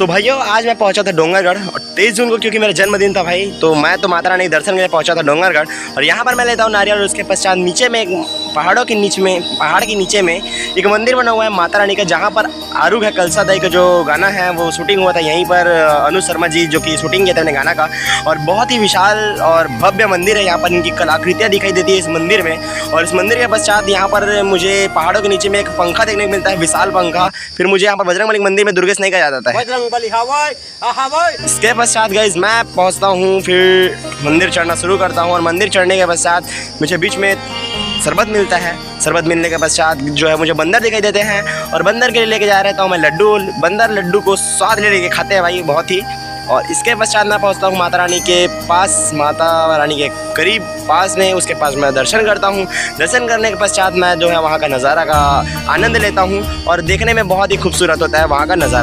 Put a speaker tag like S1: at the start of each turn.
S1: सो भाइयों आज मैं पहुंचा था डोंगरगढ़ और 23 जून को क्योंकि मेरा जन्मदिन था भाई, तो मैं तो माता रानी के दर्शन के लिए पहुंचा था डोंगरगढ़। और यहाँ पर मैं लेता हूँ नारियल और उसके पश्चात नीचे में एक पहाड़ के नीचे में एक मंदिर बना हुआ है माता रानी का, जहाँ पर आरूग है कलसा दाई का जो गाना है वो शूटिंग हुआ था यहीं पर। अनुज शर्मा जी जो कि शूटिंग किए थे अपने गाना का, और बहुत ही विशाल और भव्य मंदिर है। यहाँ पर इनकी कलाकृतियाँ दिखाई देती है इस मंदिर में। और इस मंदिर के पश्चात यहाँ पर मुझे पहाड़ों के नीचे में एक पंखा देखने को मिलता है, विशाल पंखा। फिर मुझे यहाँ पर बजरंगबली मंदिर में दुर्गेश नहीं कहा जाता है। इसके पश्चात गाइस मैं पहुँचता हूँ, फिर मंदिर चढ़ना शुरू करता हूँ। और मंदिर चढ़ने के पश्चात मुझे बीच में शरबत मिलता है। शरबत मिलने के पश्चात जो है मुझे बंदर दिखाई देते हैं, और बंदर के लिए लेके जा रहता हूँ मैं लड्डू। बंदर लड्डू को स्वाद ले लेके खाते हैं भाई बहुत ही। और इसके पश्चात मैं पहुँचता हूँ माता रानी के पास, माता रानी के करीब पास में। उसके पास मैं दर्शन करता हूँ। दर्शन करने के पश्चात मैं जो है वहाँ का नज़ारा का आनंद लेता हूँ, और देखने में बहुत ही खूबसूरत होता है वहाँ का नज़ारा।